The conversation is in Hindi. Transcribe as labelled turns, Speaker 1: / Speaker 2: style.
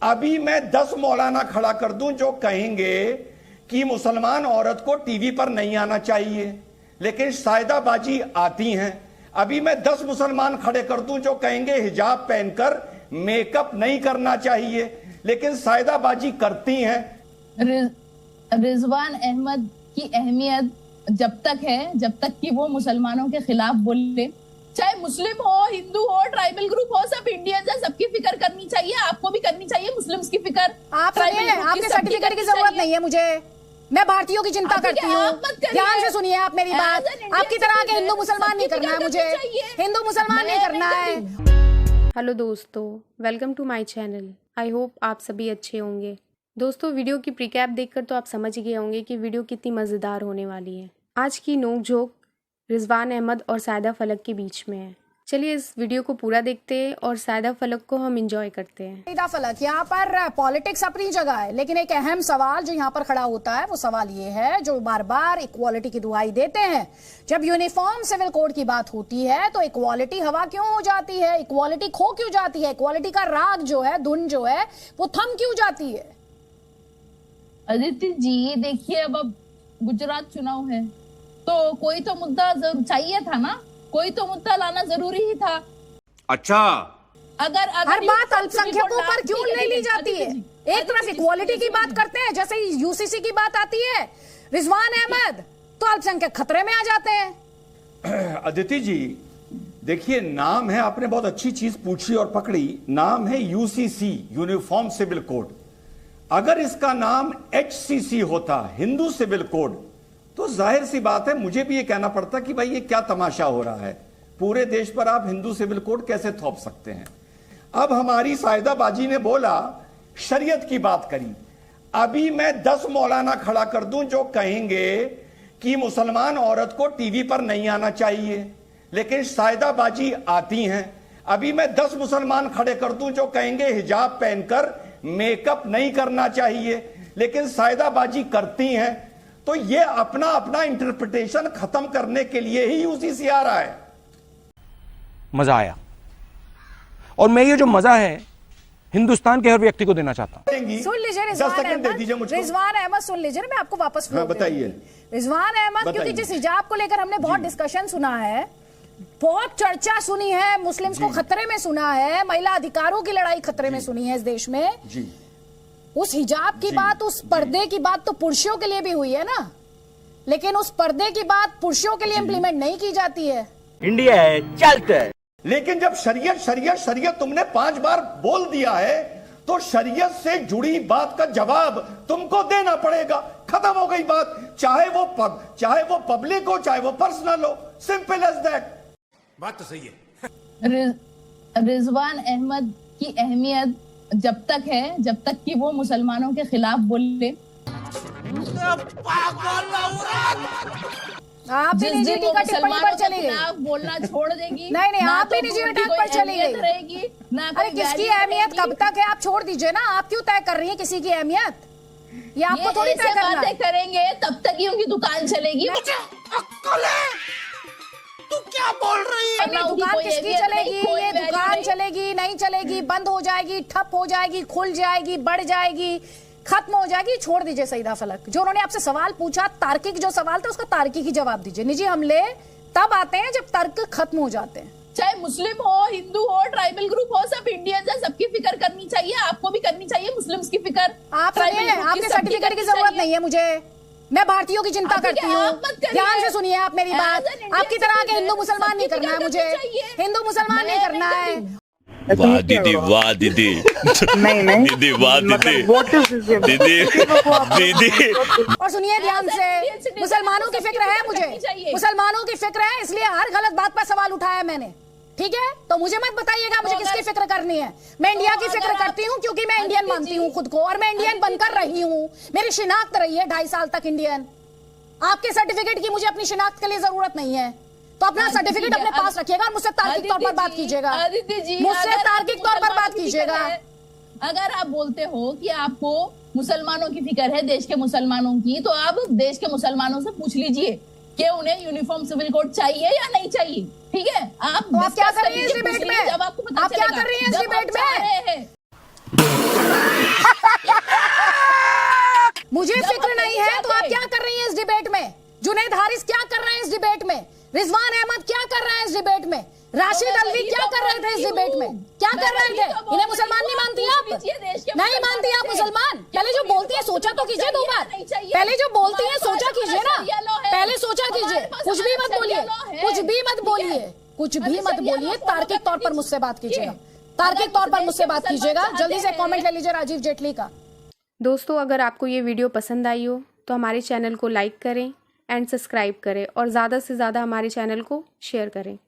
Speaker 1: अभी मैं 10 मौलाना खड़ा कर दूं जो कहेंगे कि मुसलमान औरत को टीवी पर नहीं आना चाहिए, लेकिन सायदाबाजी आती हैं। अभी मैं 10 मुसलमान खड़े कर दूं जो कहेंगे हिजाब पहनकर मेकअप नहीं करना चाहिए, लेकिन सायदाबाजी करती हैं।
Speaker 2: रिजवान अहमद की अहमियत जब तक है, जब तक कि वो मुसलमानों के खिलाफ बोले, चाहे मुस्लिम हो, हिंदू हो, ट्राइबल ग्रुप हो, सब इंडियंस है, सबकी फिक्र करनी चाहिए। आपको भी करनी चाहिए मुस्लिम्स की फिक्र।
Speaker 3: आप आपके सर्टिफिकेट की जरूरत नहीं है मुझे, मैं भारतीयों की चिंता करती हूँ। ध्यान से सुनिए आप मेरी बात। आपकी तरह के हिंदू मुसलमान नहीं करना है मुझे, हिंदू मुसलमान नहीं करना है।
Speaker 4: हेलो दोस्तों, welcome to my channel. I hope आप सभी अच्छे होंगे। दोस्तों, वीडियो की प्रीकैप देखकर तो आप समझ गए होंगे कि वीडियो कितनी मज़ेदार होने वाली है। आज की नोक-झोंक रिजवान अहमद और सायदा फलक के बीच में है। चलिए इस वीडियो को पूरा देखते हैं और सायदा फलक को हम एंजॉय करते हैं।
Speaker 3: सायदा फलक, यहाँ पर पॉलिटिक्स अपनी जगह है, लेकिन एक अहम सवाल जो यहाँ पर खड़ा होता है वो सवाल ये है, जो बार बार इक्वालिटी की दुहाई देते हैं, जब यूनिफॉर्म सिविल कोड की बात होती है तो इक्वालिटी हवा क्यों हो जाती है, इक्वालिटी खो क्यों जाती है, इक्वालिटी का राग जो है, धुन जो है वो थम क्यों जाती है?
Speaker 2: अदिति जी देखिए, अब गुजरात चुनाव है तो कोई तो मुद्दा चाहिए था ना, कोई तो मुद्दा लाना जरूरी ही था।
Speaker 1: अच्छा,
Speaker 3: अगर हर बात अल्पसंख्यकों पर क्यों नहीं ली जाती है? एक तरफ इक्वालिटी की बात करते हैं, जैसे यूसीसी की बात आती है, रिजवान अहमद, तो अल्पसंख्यक खतरे में आ जाते हैं।
Speaker 1: अदिति जी देखिए, नाम है, आपने बहुत अच्छी चीज पूछी और पकड़ी। नाम है यूसीसी, यूनिफॉर्म सिविल कोड। अगर इसका नाम एचसीसी होता, हिंदू सिविल कोड, तो जाहिर सी बात है मुझे भी ये कहना पड़ता कि भाई ये क्या तमाशा हो रहा है, पूरे देश पर आप हिंदू सिविल कोड कैसे थोप सकते हैं। अब हमारी सायदाबाजी ने बोला, शरीयत की बात करी। अभी मैं 10 मौलाना खड़ा कर दूं जो कहेंगे कि मुसलमान औरत को टीवी पर नहीं आना चाहिए, लेकिन सायदाबाजी आती हैं। अभी मैं 10 मुसलमान खड़े कर दूं जो कहेंगे हिजाब पहनकर मेकअप नहीं करना चाहिए, लेकिन सायदाबाजी करती हैं। तो ये अपना अपना इंटरप्रिटेशन खत्म करने के लिए ही यूसीसी आ रहा है।
Speaker 5: मजा आया, और मैं ये जो मजा है हिंदुस्तान के हर व्यक्ति को देना चाहता हूं।
Speaker 3: सुन लीजिए रिजवान अहमद, सुन लीजिए, मैं आपको वापस
Speaker 1: बताइए
Speaker 3: रिजवान अहमद, क्योंकि जिस हिजाब को लेकर हमने बहुत डिस्कशन सुना है, बहुत चर्चा सुनी है, मुस्लिम्स को खतरे में सुना है, महिला अधिकारों की लड़ाई खतरे में सुनी है इस देश में जी। उस हिजाब की बात, उस पर्दे की बात तो पुरुषों के लिए भी हुई है ना, लेकिन उस पर्दे की बात पुरुषों के लिए इम्प्लीमेंट नहीं की जाती है।
Speaker 6: इंडिया है, चलते है।
Speaker 1: लेकिन जब शरीयत शरीयत शरीयत तुमने 5 बार बोल दिया है, तो शरीयत से जुड़ी बात का जवाब तुमको देना पड़ेगा। खत्म हो गई बात, चाहे वो पब्लिक हो, चाहे वो पर्सनल हो, सिंपल एज दैट।
Speaker 6: बात तो सही है।
Speaker 2: रिजवान अहमद की अहमियत जब तक है, जब तक कि वो मुसलमानों के खिलाफ बोले।
Speaker 3: आप भी निजी टिकट टिप्पणी पर चली गई,
Speaker 2: बोलना छोड़ देगी।
Speaker 3: नहीं, आप भी निजी टिकट पर चली गई
Speaker 2: रहेगी ना।
Speaker 3: अरे किसकी अहमियत कब तक है, आप छोड़ दीजिए ना। आप क्यों तय कर रही हैं किसी की अहमियत? ये आपको थोड़ी तय करना है।
Speaker 2: करेंगे तब तक ही उनकी दुकान चलेगी।
Speaker 6: तू क्या बोल रही है?
Speaker 3: दुकान किसकी चलेगी? ये दुकान चलेगी नहीं चलेगी, बंद हो जाएगी, ठप हो जाएगी, खुल जाएगी, बढ़ जाएगी, खत्म हो जाएगी, छोड़ दीजिए। सईदा फलक, जो उन्होंने आपसे सवाल पूछा, तार्किक जो सवाल था उसका तार्किक ही जवाब दीजिए। निजी हमले तब आते हैं जब तर्क खत्म हो जाते हैं।
Speaker 2: चाहे मुस्लिम हो, हिंदू हो, ट्राइबल ग्रुप हो, सब इंडियंस है, सबकी फिक्र करनी चाहिए। आपको भी करनी चाहिए मुस्लिम्स की फिक्र।
Speaker 3: आपके सर्टिफिकेट की जरूरत नहीं है मुझे, मैं भारतीयों की चिंता करती हूँ। ध्यान से सुनिए आप मेरी बात। आपकी तरह के हिंदू मुसलमान नहीं करना है मुझे, हिंदू मुसलमान नहीं करना है।
Speaker 7: वाह दीदी, वाह दीदी, नहीं दीदी, वाह दीदी, दीदी।
Speaker 3: और सुनिए ध्यान से, मुसलमानों की फिक्र है मुझे, मुसलमानों की फिक्र है, इसलिए हर गलत बात पर सवाल उठाया मैंने, ठीक है? तो मुझे मत बताइएगा मुझे किसकी फिक्र करनी है। मैं इंडिया की फिक्र करती हूँ क्योंकि मैं इंडियन मानती हूँ खुद को, और मैं इंडियन बनकर रही हूँ। मेरी शिनाख्त रही है 2.5 साल तक इंडियन। आपके सर्टिफिकेट की मुझे अपनी शिनाख्त के लिए जरूरत नहीं है, तो अपना सर्टिफिकेट अपने पास रखिएगा और मुझसे तार्किक तौर पर बात कीजिएगा। मुझसे तार्किक तौर पर बात कीजिएगा।
Speaker 2: अगर आप बोलते हो कि आपको मुसलमानों की फिक्र है, देश के मुसलमानों की, तो आप देश के मुसलमानों से पूछ लीजिए कि उन्हें यूनिफॉर्म सिविल कोड चाहिए या नहीं चाहिए, ठीक है?
Speaker 3: आप क्या कर रही हैं इस डिबेट में? आप क्या कर रही हैं इस डिबेट में? रिजवान अहमद क्या कर रहे हैं इस डिबेट में? राशिद अल्वी क्या कर रहे थे इस डिबेट में? क्या कर रहे थे? इन्हें मुसलमान नहीं मानती आप? नहीं मानती आप मुसलमान? पहले जो बोलती है सोचा तो कीजिए 2 बार। पहले जो बोलती है सोचा कीजिए ना, पहले सोचा कीजिए। कुछ भी मत बोलिए, कुछ भी मत बोलिए, कुछ भी मत बोलिए। तार्किक तौर पर मुझसे बात कीजिएगा, तार्किक तौर पर मुझसे बात कीजिएगा। जल्दी से कमेंट ले लीजिए राजीव जेटली का।
Speaker 4: दोस्तों, अगर आपको ये वीडियो पसंद आई हो तो हमारे चैनल को लाइक करें एंड सब्सक्राइब करें और ज़्यादा से ज़्यादा हमारे चैनल को शेयर करें।